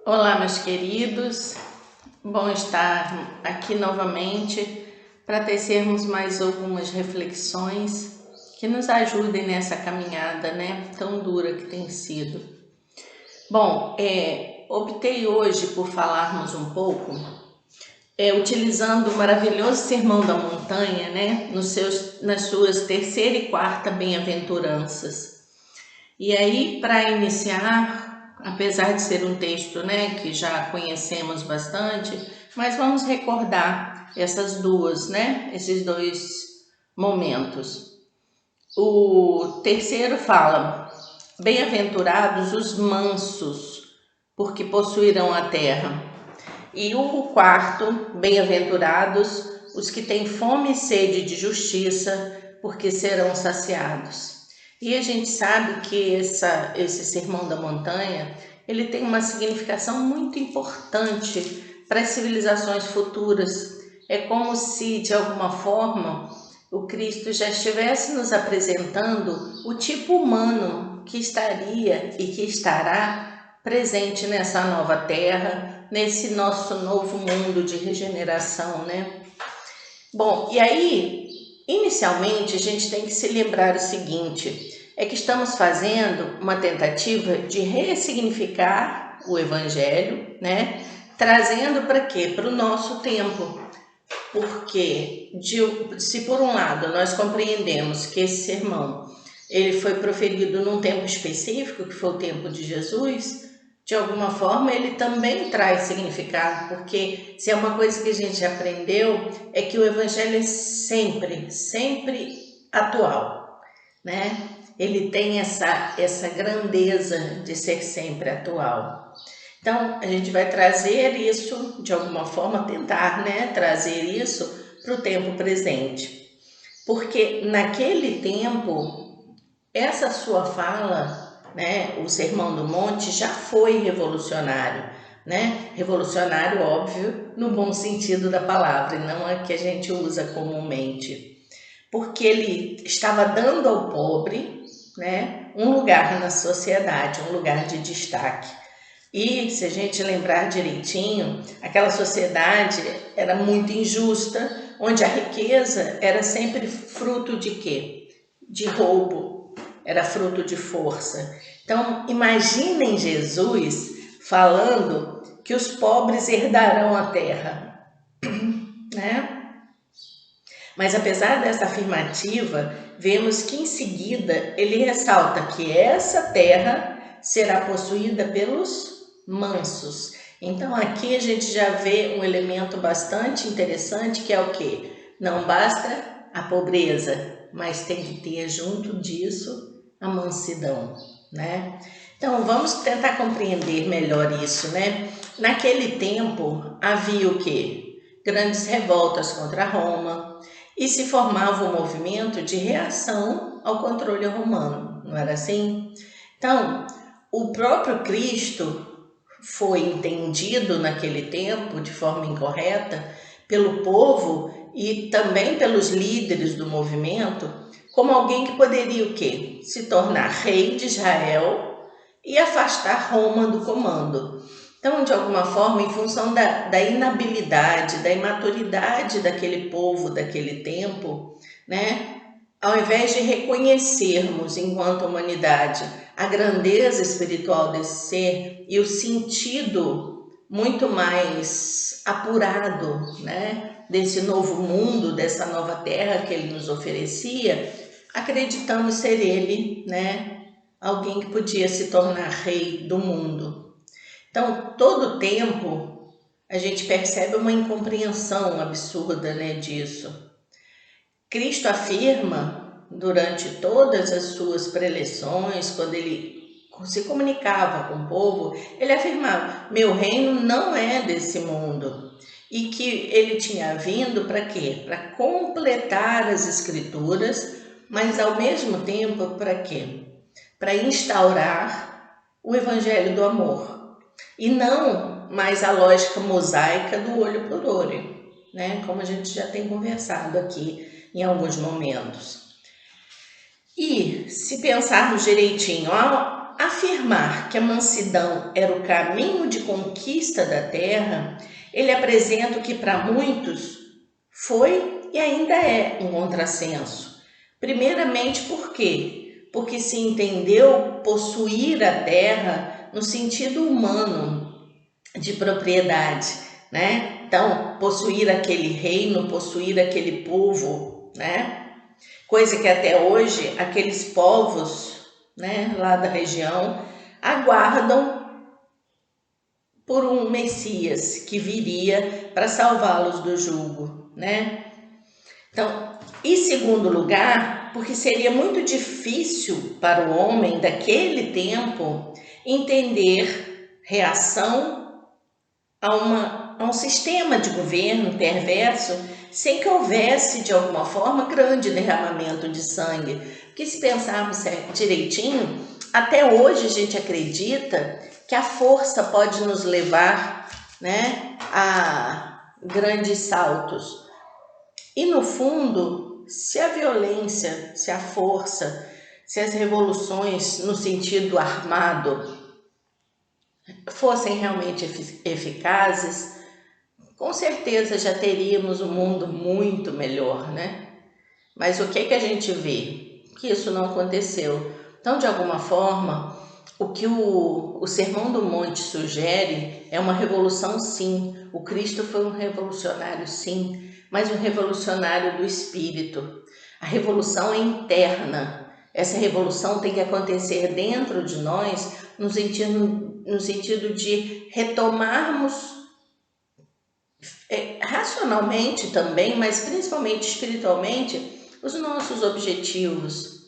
Olá, meus queridos, bom estar aqui novamente para tecermos mais algumas reflexões que nos ajudem nessa caminhada, né, tão dura que tem sido. Bom, optei hoje por falarmos um pouco, utilizando o maravilhoso Sermão da Montanha, né, nas suas terceira e quarta bem-aventuranças. E aí, para iniciar, apesar de ser um texto, né, que já conhecemos bastante, mas vamos recordar essas duas, né, esses dois momentos. O terceiro fala: bem-aventurados os mansos, porque possuirão a terra. E o quarto: bem-aventurados os que têm fome e sede de justiça, porque serão saciados. E a gente sabe que esse Sermão da Montanha, ele tem uma significação muito importante para as civilizações futuras. É como se, de alguma forma, o Cristo já estivesse nos apresentando o tipo humano que estaria e que estará presente nessa nova terra, nesse nosso novo mundo de regeneração, né? Bom, e aí, inicialmente, a gente tem que se lembrar o seguinte, é que estamos fazendo uma tentativa de ressignificar o Evangelho, né? Trazendo para quê? Para o nosso tempo. Porque, se por um lado nós compreendemos que esse sermão ele foi proferido num tempo específico, que foi o tempo de Jesus, de alguma forma ele também traz significado, porque se é uma coisa que a gente aprendeu, é que o Evangelho é sempre atual, né? Ele tem essa grandeza de ser sempre atual. Então, a gente vai trazer isso, de alguma forma, tentar, né, trazer isso para o tempo presente. Porque naquele tempo, essa sua fala, né, o Sermão do Monte já foi revolucionário, né? Revolucionário, óbvio, no bom sentido da palavra, e não a que a gente usa comumente. Porque ele estava dando ao pobre, né, um lugar na sociedade, um lugar de destaque. E se a gente lembrar direitinho, aquela sociedade era muito injusta, onde a riqueza era sempre fruto de quê? De roubo, era fruto de força. Então, imaginem Jesus falando que os pobres herdarão a terra, né? Mas apesar dessa afirmativa, vemos que em seguida ele ressalta que essa terra será possuída pelos mansos. Então aqui a gente já vê um elemento bastante interessante, que é o quê? Não basta a pobreza, mas tem que ter junto disso a mansidão, né? Então vamos tentar compreender melhor isso, né? Naquele tempo havia o quê? Grandes revoltas contra Roma, e se formava um movimento de reação ao controle romano, não era assim? Então, o próprio Cristo foi entendido naquele tempo de forma incorreta pelo povo e também pelos líderes do movimento como alguém que poderia o quê? Se tornar rei de Israel e afastar Roma do comando. Então, de alguma forma, em função da inabilidade, da imaturidade daquele povo, daquele tempo, né? Ao invés de reconhecermos, enquanto humanidade, a grandeza espiritual desse ser e o sentido muito mais apurado, né? Desse novo mundo, dessa nova terra que ele nos oferecia, acreditamos ser ele, né? Alguém que podia se tornar rei do mundo. Então, todo o tempo, a gente percebe uma incompreensão absurda, né, disso. Cristo afirma, durante todas as suas preleções, quando ele se comunicava com o povo, ele afirmava, meu reino não é desse mundo. E que ele tinha vindo para quê? Para completar as escrituras, mas ao mesmo tempo para quê? Para instaurar o evangelho do amor. E não mais a lógica mosaica do olho por olho, né? Como a gente já tem conversado aqui em alguns momentos. E se pensarmos direitinho, afirmar que a mansidão era o caminho de conquista da terra, ele apresenta o que para muitos foi e ainda é um contrassenso. Primeiramente, por quê? Porque se entendeu possuir a terra no sentido humano de propriedade, né? Então, possuir aquele reino, possuir aquele povo, né? Coisa que até hoje aqueles povos, né, lá da região aguardam por um Messias que viria para salvá-los do jugo, né? Então, em segundo lugar, porque seria muito difícil para o homem daquele tempo entender reação a um sistema de governo perverso sem que houvesse, de alguma forma, grande derramamento de sangue. Porque se pensarmos direitinho, até hoje a gente acredita que a força pode nos levar, né, a grandes saltos. E no fundo, se a violência, se a força, se as revoluções no sentido armado fossem realmente eficazes, com certeza já teríamos um mundo muito melhor, né? Mas o que a gente vê? Que isso não aconteceu. Então, de alguma forma, o que o Sermão do Monte sugere é uma revolução, sim. O Cristo foi um revolucionário, sim, mas um revolucionário do espírito. A revolução é interna. Essa revolução tem que acontecer dentro de nós, no sentido de retomarmos racionalmente também, mas principalmente espiritualmente, os nossos objetivos.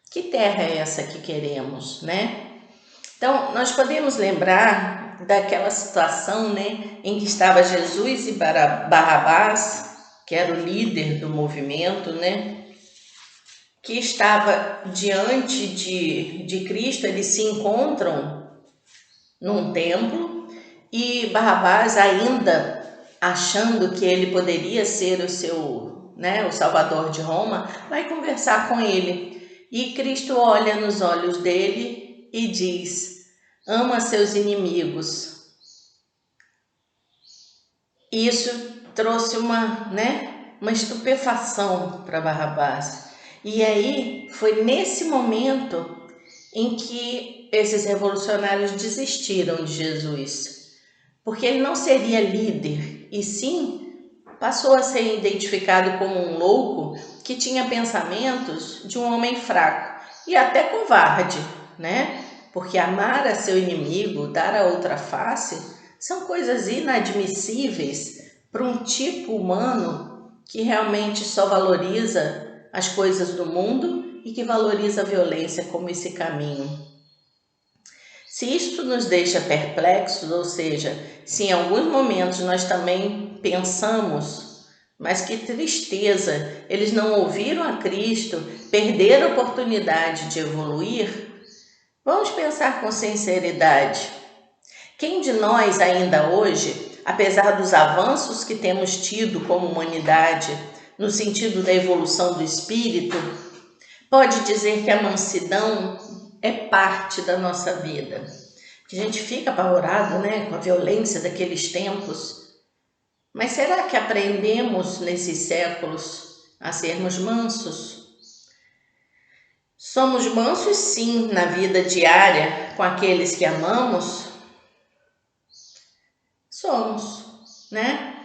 Que terra é essa que queremos, né? Então, nós podemos lembrar daquela situação, né, em que estava Jesus e Barrabás, que era o líder do movimento, né, que estava diante de Cristo. Eles se encontram num templo e Barrabás, ainda achando que ele poderia ser o Salvador de Roma, vai conversar com ele. E Cristo olha nos olhos dele e diz: ama seus inimigos. Isso trouxe uma estupefação para Barrabás. E aí foi nesse momento em que esses revolucionários desistiram de Jesus, porque ele não seria líder, e sim passou a ser identificado como um louco que tinha pensamentos de um homem fraco e até covarde, né? Porque amar a seu inimigo, dar a outra face, são coisas inadmissíveis para um tipo humano que realmente só valoriza as coisas do mundo e que valoriza a violência como esse caminho. Se isto nos deixa perplexos, ou seja, se em alguns momentos nós também pensamos, mas que tristeza, eles não ouviram a Cristo, perderam a oportunidade de evoluir, vamos pensar com sinceridade. Quem de nós ainda hoje, apesar dos avanços que temos tido como humanidade, no sentido da evolução do espírito, pode dizer que a mansidão é parte da nossa vida? Que a gente fica apavorado, né, com a violência daqueles tempos. Mas será que aprendemos nesses séculos a sermos mansos? Somos mansos, sim, na vida diária com aqueles que amamos? Somos, né?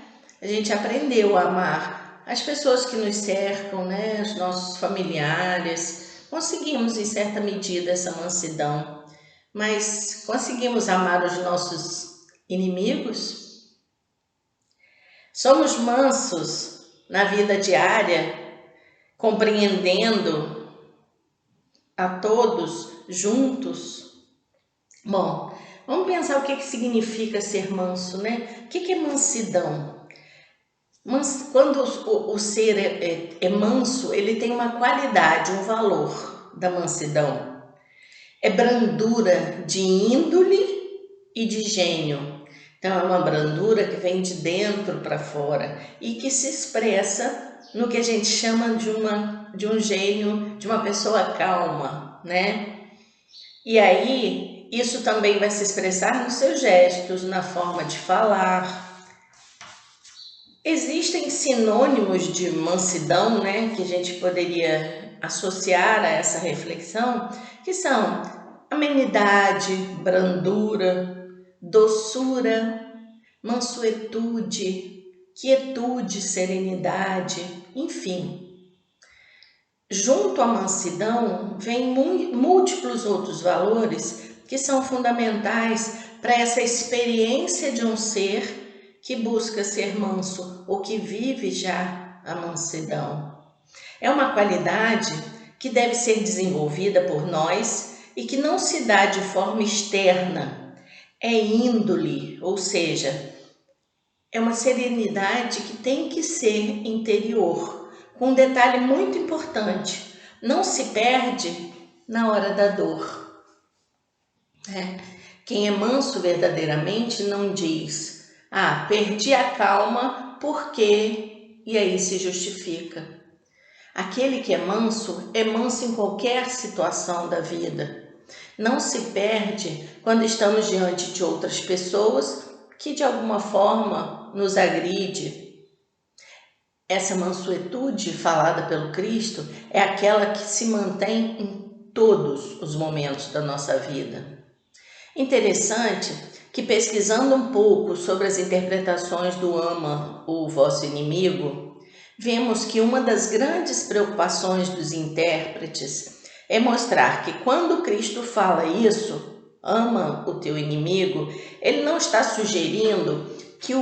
A gente aprendeu a amar as pessoas que nos cercam, né, os nossos familiares. Conseguimos, em certa medida, essa mansidão. Mas conseguimos amar os nossos inimigos? Somos mansos na vida diária, compreendendo a todos juntos? Bom, vamos pensar o que significa ser manso, né? O que é mansidão? Quando o ser é manso, ele tem uma qualidade, um valor da mansidão. É brandura de índole e de gênio. Então, é uma brandura que vem de dentro para fora e que se expressa no que a gente chama de um gênio, de uma pessoa calma, né? E aí, isso também vai se expressar nos seus gestos, na forma de falar. Existem sinônimos de mansidão, né, que a gente poderia associar a essa reflexão, que são amenidade, brandura, doçura, mansuetude, quietude, serenidade, enfim. Junto à mansidão, vêm múltiplos outros valores que são fundamentais para essa experiência de um ser que busca ser manso ou que vive já a mansidão. É uma qualidade que deve ser desenvolvida por nós e que não se dá de forma externa, é índole, ou seja, é uma serenidade que tem que ser interior, com um detalhe muito importante: não se perde na hora da dor. Quem é manso verdadeiramente não diz, perdi a calma porque, e aí se justifica. Aquele que é manso em qualquer situação da vida. Não se perde quando estamos diante de outras pessoas que de alguma forma nos agride. Essa mansuetude falada pelo Cristo é aquela que se mantém em todos os momentos da nossa vida. Interessante que, pesquisando um pouco sobre as interpretações do ama o vosso inimigo, vemos que uma das grandes preocupações dos intérpretes é mostrar que quando Cristo fala isso, ama o teu inimigo, ele não está sugerindo que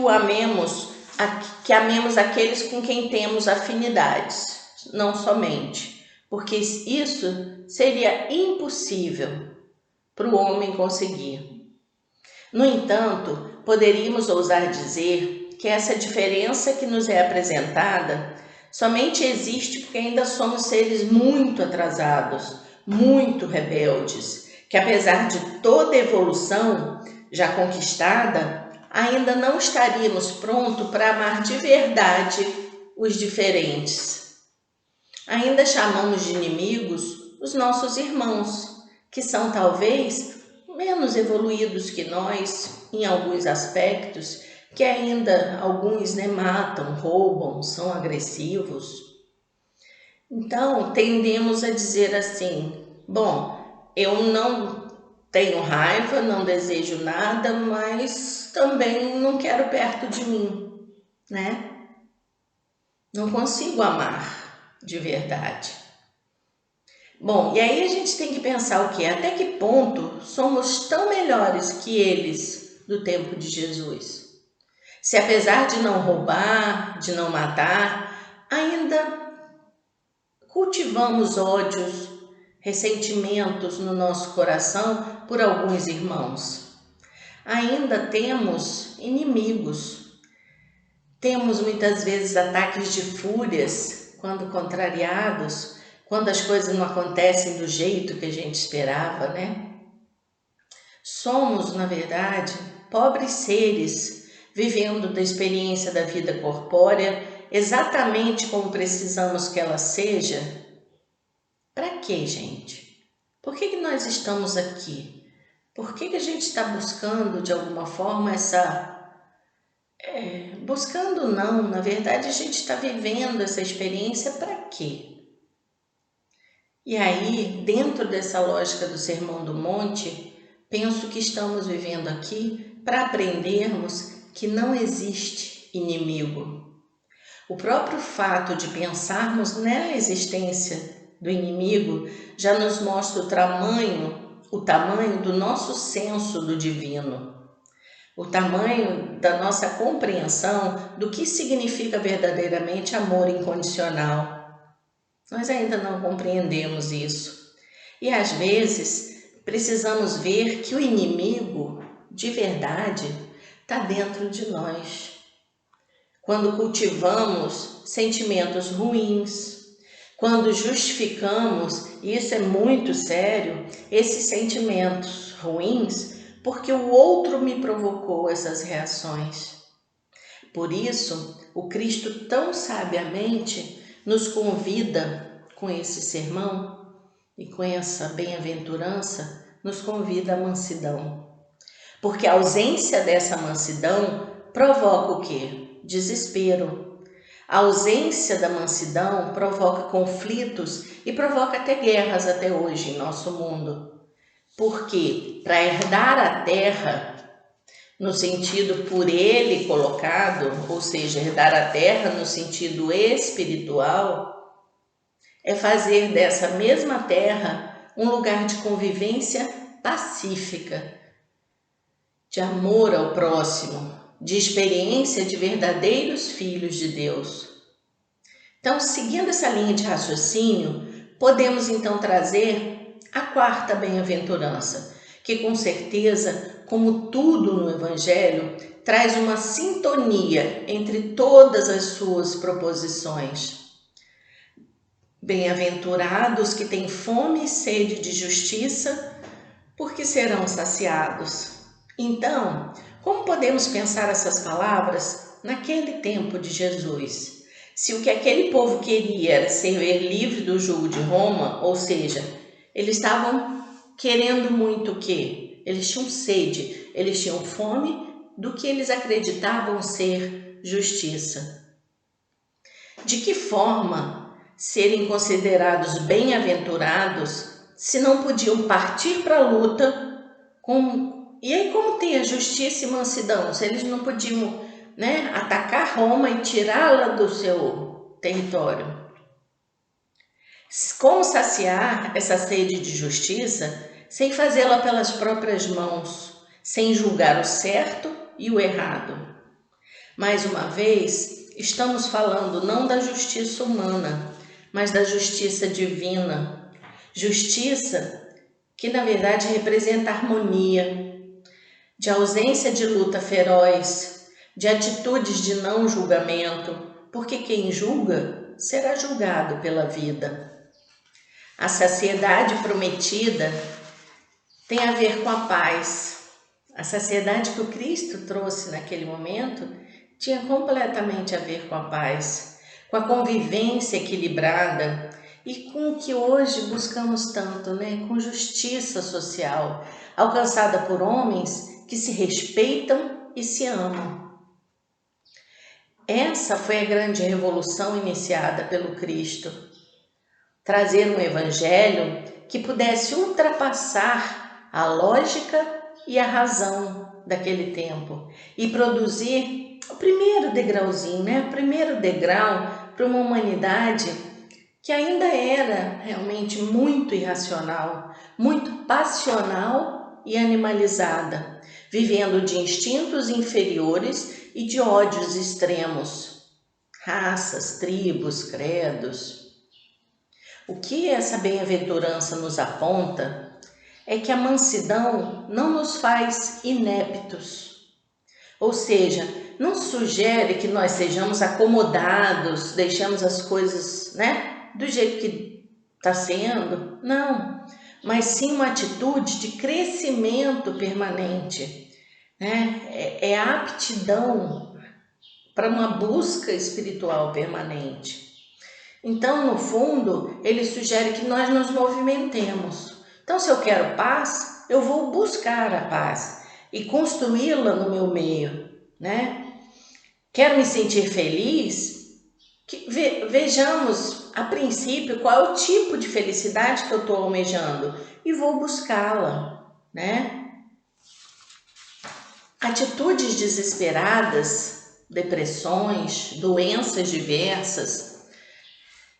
que amemos aqueles com quem temos afinidades, não somente, porque isso seria impossível para o homem conseguir. No entanto, poderíamos ousar dizer que essa diferença que nos é apresentada somente existe porque ainda somos seres muito atrasados, muito rebeldes, que apesar de toda evolução já conquistada, ainda não estaríamos prontos para amar de verdade os diferentes. Ainda chamamos de inimigos os nossos irmãos, que são talvez menos evoluídos que nós em alguns aspectos, que ainda alguns matam, roubam, são agressivos. Então, tendemos a dizer assim, bom, eu não tenho raiva, não desejo nada, mas também não quero perto de mim, né? Não consigo amar de verdade. Bom, e aí a gente tem que pensar o quê? Até que ponto somos tão melhores que eles do tempo de Jesus? Se apesar de não roubar, de não matar, ainda cultivamos ódios, ressentimentos no nosso coração por alguns irmãos. Ainda temos inimigos. Temos muitas vezes ataques de fúrias quando contrariados, quando as coisas não acontecem do jeito que a gente esperava, né? Somos, na verdade, pobres seres, vivendo da experiência da vida corpórea exatamente como precisamos que ela seja. Para quê, gente? Por que nós estamos aqui? Por que a gente está buscando, de alguma forma, buscando não, na verdade a gente está vivendo essa experiência para quê? E aí, dentro dessa lógica do Sermão do Monte, penso que estamos vivendo aqui para aprendermos que não existe inimigo. O próprio fato de pensarmos na existência do inimigo já nos mostra o tamanho do nosso senso do divino, o tamanho da nossa compreensão do que significa verdadeiramente amor incondicional. Nós ainda não compreendemos isso. E às vezes precisamos ver que o inimigo, de verdade, está dentro de nós. Quando cultivamos sentimentos ruins, quando justificamos, e isso é muito sério, esses sentimentos ruins, porque o outro me provocou essas reações. Por isso, o Cristo tão sabiamente nos convida com esse sermão e com essa bem-aventurança nos convida à mansidão. Porque a ausência dessa mansidão provoca o quê? Desespero. A ausência da mansidão provoca conflitos e provoca até guerras até hoje em nosso mundo. Porque para herdar a terra, no sentido por ele colocado, ou seja, herdar a terra no sentido espiritual, é fazer dessa mesma terra um lugar de convivência pacífica, de amor ao próximo, de experiência de verdadeiros filhos de Deus. Então, seguindo essa linha de raciocínio, podemos então trazer a quarta bem-aventurança, que com certeza, como tudo no Evangelho, traz uma sintonia entre todas as suas proposições. Bem-aventurados que têm fome e sede de justiça, porque serão saciados. Então, como podemos pensar essas palavras naquele tempo de Jesus? Se o que aquele povo queria era ser livre do jugo de Roma, ou seja, eles estavam querendo muito o quê? Eles tinham sede, eles tinham fome do que eles acreditavam ser justiça. De que forma serem considerados bem-aventurados se não podiam partir para a luta e aí como ter a justiça e mansidão? Se eles não podiam, atacar Roma e tirá-la do seu território. Como saciar essa sede de justiça sem fazê-la pelas próprias mãos, sem julgar o certo e o errado? Mais uma vez, estamos falando não da justiça humana, mas da justiça divina. Justiça que na verdade representa harmonia, de ausência de luta feroz, de atitudes de não julgamento, porque quem julga será julgado pela vida. A saciedade prometida tem a ver com a paz. A saciedade que o Cristo trouxe naquele momento tinha completamente a ver com a paz, com a convivência equilibrada e com o que hoje buscamos tanto, com justiça social, alcançada por homens que se respeitam e se amam. Essa foi a grande revolução iniciada pelo Cristo. Trazer um evangelho que pudesse ultrapassar a lógica e a razão daquele tempo e produzir o primeiro degrauzinho, o primeiro degrau para uma humanidade que ainda era realmente muito irracional, muito passional e animalizada, vivendo de instintos inferiores e de ódios extremos, raças, tribos, credos. O que essa bem-aventurança nos aponta é que a mansidão não nos faz ineptos, ou seja, não sugere que nós sejamos acomodados, deixamos as coisas, do jeito que está sendo, não, mas sim uma atitude de crescimento permanente, é a aptidão para uma busca espiritual permanente. Então, no fundo, ele sugere que nós nos movimentemos. Então, se eu quero paz, eu vou buscar a paz e construí-la no meu meio, Quero me sentir feliz? Vejamos, a princípio, qual é o tipo de felicidade que eu estou almejando e vou buscá-la, Atitudes desesperadas, depressões, doenças diversas,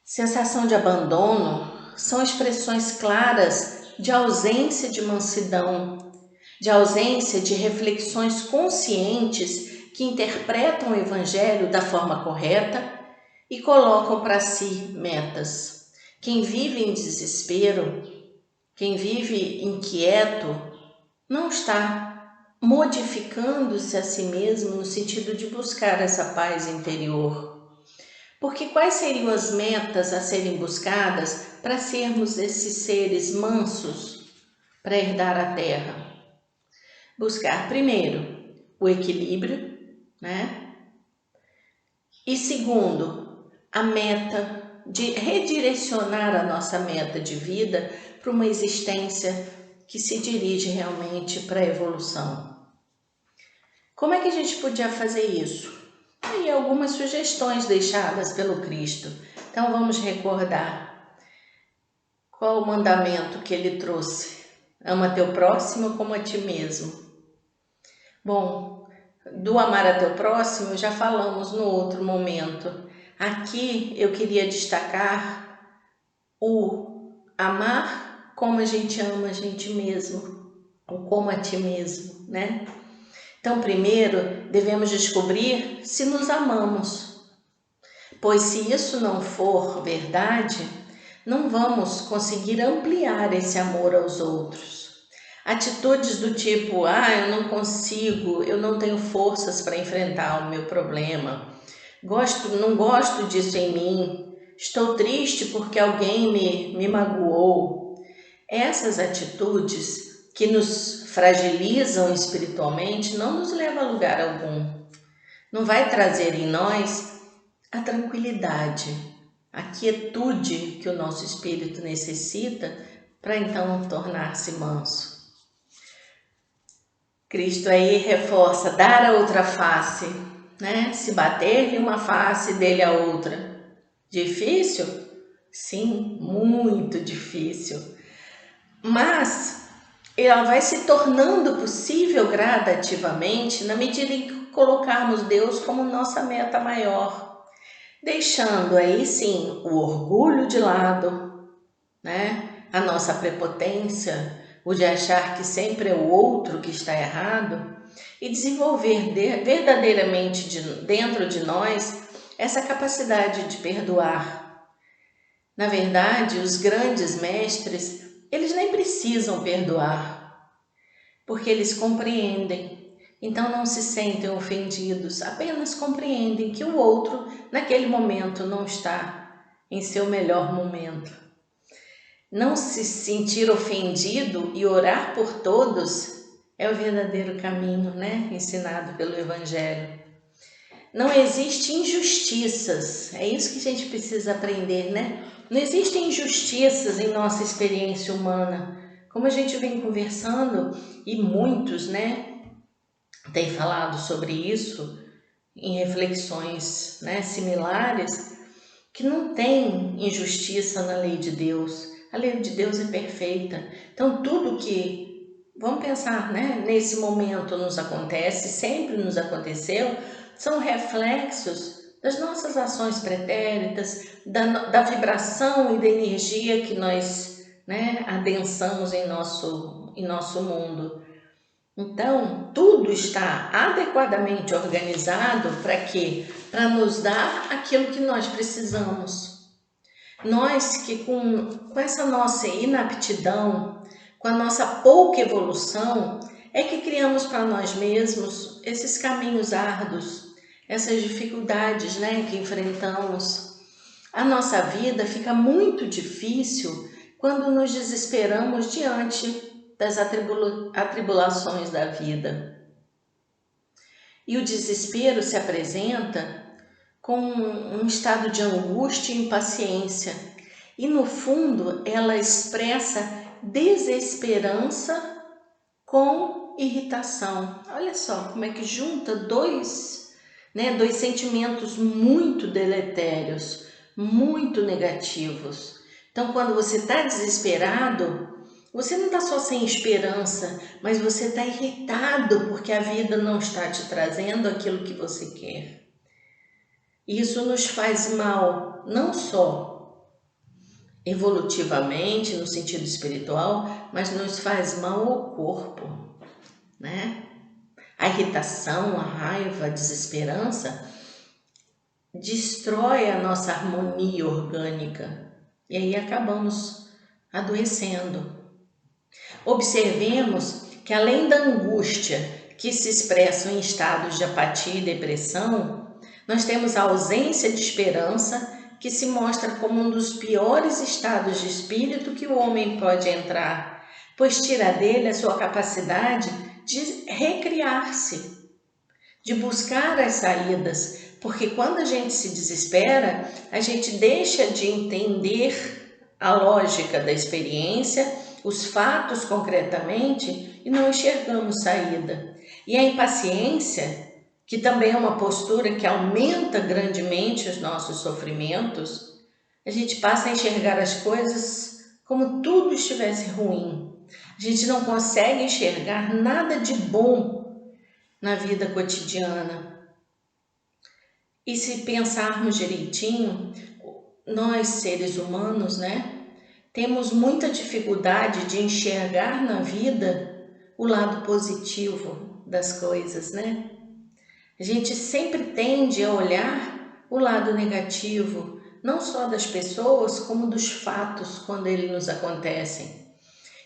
sensação de abandono são expressões claras de ausência de mansidão, de ausência de reflexões conscientes que interpretam o Evangelho da forma correta e colocam para si metas. Quem vive em desespero, quem vive inquieto, não está modificando-se a si mesmo no sentido de buscar essa paz interior. Porque quais seriam as metas a serem buscadas para sermos esses seres mansos para herdar a terra? Buscar primeiro o equilíbrio, E segundo, a meta de redirecionar a nossa meta de vida para uma existência que se dirige realmente para a evolução. Como é que a gente podia fazer isso? Aí algumas sugestões deixadas pelo Cristo. Então vamos recordar qual o mandamento que ele trouxe. Ama teu próximo como a ti mesmo. Bom, do amar a teu próximo já falamos no outro momento. Aqui eu queria destacar o amar como a gente ama a gente mesmo, ou como a ti mesmo, né? Então, primeiro, devemos descobrir se nos amamos, pois se isso não for verdade, não vamos conseguir ampliar esse amor aos outros. Atitudes do tipo, eu não consigo, eu não tenho forças para enfrentar o meu problema, não gosto disso em mim, estou triste porque alguém me magoou. Essas atitudes que nos fragilizam espiritualmente não nos levam a lugar algum. Não vai trazer em nós a tranquilidade, a quietude que o nosso espírito necessita para então tornar-se manso. Cristo aí reforça dar a outra face, né? Se bater-lhe uma face, dele a outra. Difícil? Sim, muito difícil. Mas ela vai se tornando possível gradativamente na medida em que colocarmos Deus como nossa meta maior, deixando aí sim o orgulho de lado, né? A nossa prepotência, o de achar que sempre é o outro que está errado, e desenvolver verdadeiramente dentro de nós essa capacidade de perdoar. Na verdade, os grandes mestres, eles nem precisam perdoar, porque eles compreendem. Então não se sentem ofendidos, apenas compreendem que o outro, naquele momento, não está em seu melhor momento. Não se sentir ofendido e orar por todos é o verdadeiro caminho, né? Ensinado pelo Evangelho. Não existem injustiças, é isso que a gente precisa aprender, né? Não existem injustiças em nossa experiência humana. Como a gente vem conversando, e muitos, né, têm falado sobre isso em reflexões, né, similares, que não tem injustiça na lei de Deus. A lei de Deus é perfeita. Então, tudo que, vamos pensar, né, nesse momento nos acontece, sempre nos aconteceu, são reflexos das nossas ações pretéritas, da vibração e da energia que nós, né, adensamos em nosso mundo. Então, tudo está adequadamente organizado para quê? Para nos dar aquilo que nós precisamos. Nós que com essa nossa inaptidão, com a nossa pouca evolução, é que criamos para nós mesmos esses caminhos árduos, essas dificuldades, né, que enfrentamos. A nossa vida fica muito difícil quando nos desesperamos diante das atribulações da vida. E o desespero se apresenta com um estado de angústia e impaciência. E no fundo ela expressa desesperança com irritação. Olha só como é que junta dois sentimentos muito deletérios, muito negativos. Então, quando você está desesperado, você não está só sem esperança, mas você está irritado porque a vida não está te trazendo aquilo que você quer. Isso nos faz mal, não só evolutivamente, no sentido espiritual, mas nos faz mal ao corpo, né? A irritação, a raiva, a desesperança destrói a nossa harmonia orgânica e aí acabamos adoecendo. Observemos que além da angústia que se expressa em estados de apatia e depressão, nós temos a ausência de esperança que se mostra como um dos piores estados de espírito que o homem pode entrar, pois tira dele a sua capacidade de recriar-se, de buscar as saídas, porque quando a gente se desespera, a gente deixa de entender a lógica da experiência, os fatos concretamente e não enxergamos saída. E a impaciência, que também é uma postura que aumenta grandemente os nossos sofrimentos, a gente passa a enxergar as coisas como tudo estivesse ruim. A gente não consegue enxergar nada de bom na vida cotidiana. E se pensarmos direitinho, nós seres humanos, né, temos muita dificuldade de enxergar na vida o lado positivo das coisas, né? A gente sempre tende a olhar o lado negativo, não só das pessoas, como dos fatos quando eles nos acontecem.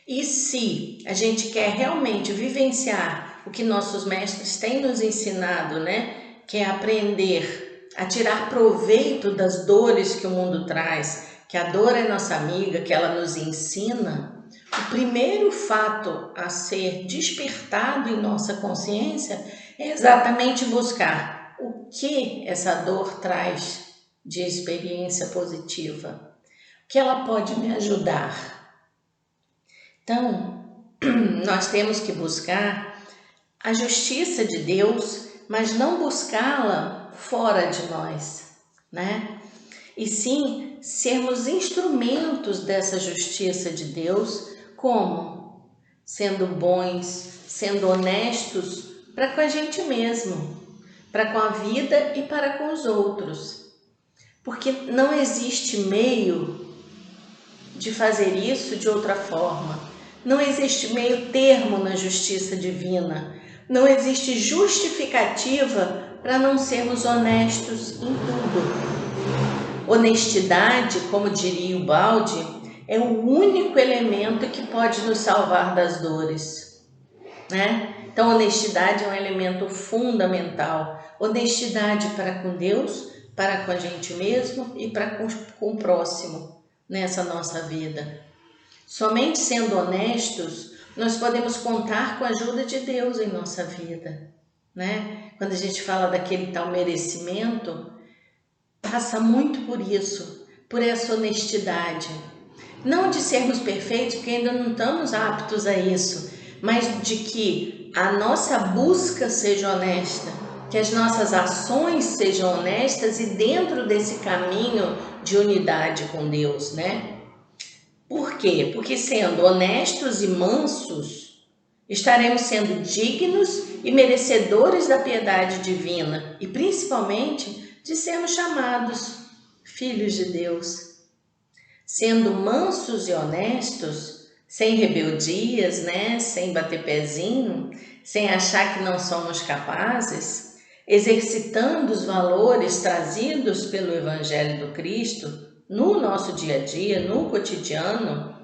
E se a gente quer realmente vivenciar o que nossos mestres têm nos ensinado, né? Que é aprender a tirar proveito das dores que o mundo traz, que a dor é nossa amiga, que ela nos ensina, o primeiro fato a ser despertado em nossa consciência é exatamente buscar o que essa dor traz de experiência positiva, o que ela pode me ajudar. Então, nós temos que buscar a justiça de Deus, mas não buscá-la fora de nós, né? E sim sermos instrumentos dessa justiça de Deus, como? Sendo bons, sendo honestos para com a gente mesmo, para com a vida e para com os outros. Porque não existe meio de fazer isso de outra forma. Não existe meio termo na justiça divina. Não existe justificativa para não sermos honestos em tudo. Honestidade, como diria o Baldi, é o único elemento que pode nos salvar das dores, né? Então, honestidade é um elemento fundamental. Honestidade para com Deus, para com a gente mesmo e para com o próximo nessa nossa vida. Somente sendo honestos, nós podemos contar com a ajuda de Deus em nossa vida, né? Quando a gente fala daquele tal merecimento, passa muito por isso, por essa honestidade. Não de sermos perfeitos, porque ainda não estamos aptos a isso, mas de que a nossa busca seja honesta, que as nossas ações sejam honestas e dentro desse caminho de unidade com Deus, né? Por quê? Porque sendo honestos e mansos, estaremos sendo dignos e merecedores da piedade divina e principalmente de sermos chamados filhos de Deus. Sendo mansos e honestos, sem rebeldias, né? Sem bater pezinho, sem achar que não somos capazes, exercitando os valores trazidos pelo Evangelho do Cristo no nosso dia a dia, no cotidiano,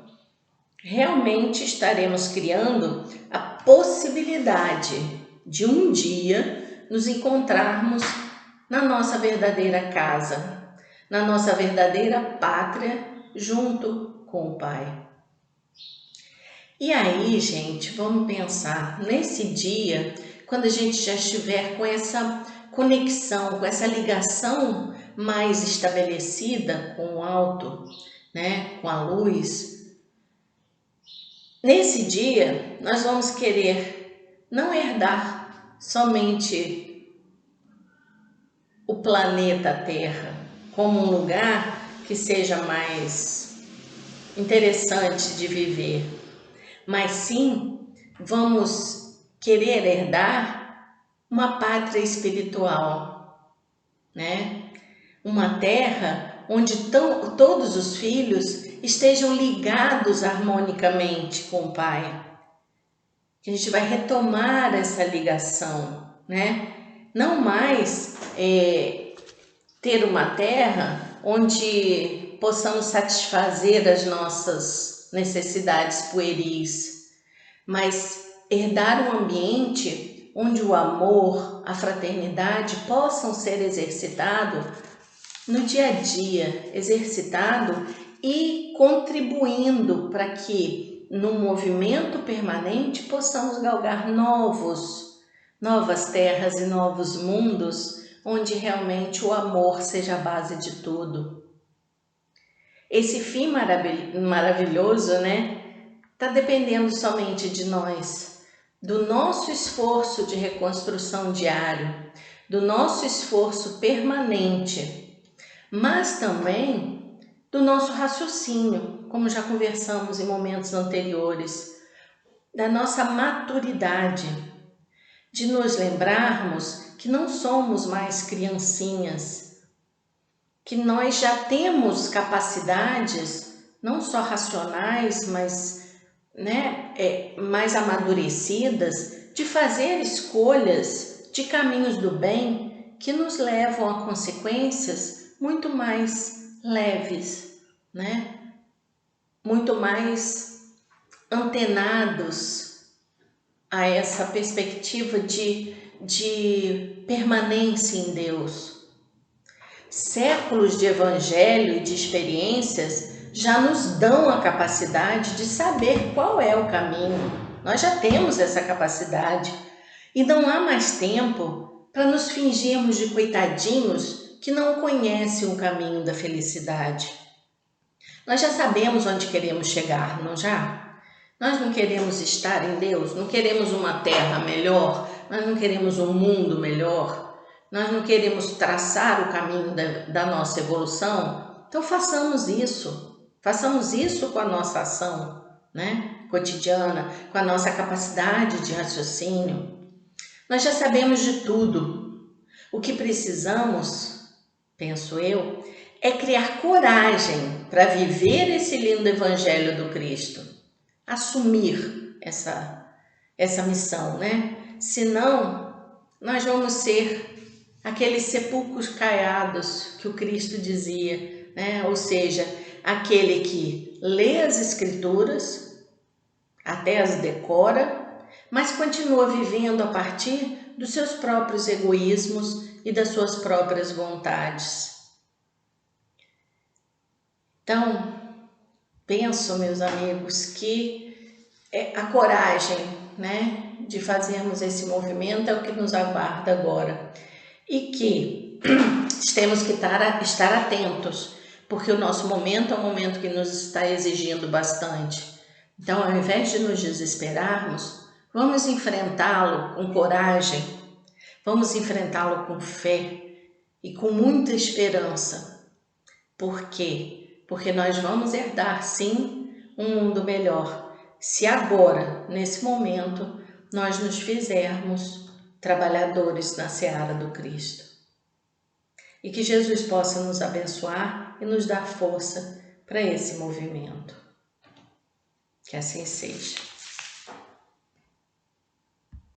realmente estaremos criando a possibilidade de um dia nos encontrarmos na nossa verdadeira casa, na nossa verdadeira pátria, junto com o Pai. E aí, gente, vamos pensar nesse dia, quando a gente já estiver com essa conexão, com essa ligação mais estabelecida com o alto, né, com a luz. Nesse dia, nós vamos querer não herdar somente o planeta Terra como um lugar que seja mais interessante de viver, mas sim vamos querer herdar uma pátria espiritual, né? Uma terra onde todos os filhos estejam ligados harmonicamente com o Pai. Que a gente vai retomar essa ligação, né? Não mais ter uma terra onde possamos satisfazer as nossas necessidades pueris, mas herdar um ambiente onde o amor, a fraternidade possam ser exercitados no dia a dia, exercitado e contribuindo para que, num movimento permanente, possamos galgar novas terras e novos mundos, onde realmente o amor seja a base de tudo. Esse fim maravilhoso, né, está dependendo somente de nós, do nosso esforço de reconstrução diário, do nosso esforço permanente, mas também do nosso raciocínio, como já conversamos em momentos anteriores, da nossa maturidade, de nos lembrarmos que não somos mais criancinhas, que nós já temos capacidades, não só racionais, mas mais amadurecidas, de fazer escolhas de caminhos do bem que nos levam a consequências muito mais leves, muito mais antenados a essa perspectiva de permanência em Deus. Séculos de evangelho e de experiências já nos dão a capacidade de saber qual é o caminho. Nós já temos essa capacidade e não há mais tempo para nos fingirmos de coitadinhos que não conhecem o caminho da felicidade. Nós já sabemos onde queremos chegar, não já? Nós não queremos estar em Deus, não queremos uma terra melhor, nós não queremos um mundo melhor, nós não queremos traçar o caminho da nossa evolução. Então façamos isso com a nossa ação, cotidiana, com a nossa capacidade de raciocínio. Nós já sabemos de tudo. O que precisamos, penso eu, é criar coragem para viver esse lindo evangelho do Cristo. Assumir essa missão, Senão, nós vamos ser aqueles sepulcros caiados que o Cristo dizia, Ou seja, aquele que lê as Escrituras, até as decora, mas continua vivendo a partir dos seus próprios egoísmos e das suas próprias vontades. Então, penso, meus amigos, que a coragem, de fazermos esse movimento é o que nos aguarda agora. E que temos que estar atentos, porque o nosso momento é um momento que nos está exigindo bastante. Então, ao invés de nos desesperarmos, vamos enfrentá-lo com coragem, vamos enfrentá-lo com fé e com muita esperança. Por quê? Porque nós vamos herdar, sim, um mundo melhor, se agora, nesse momento, nós nos fizermos trabalhadores na seara do Cristo. E que Jesus possa nos abençoar e nos dar força para esse movimento. Que assim seja.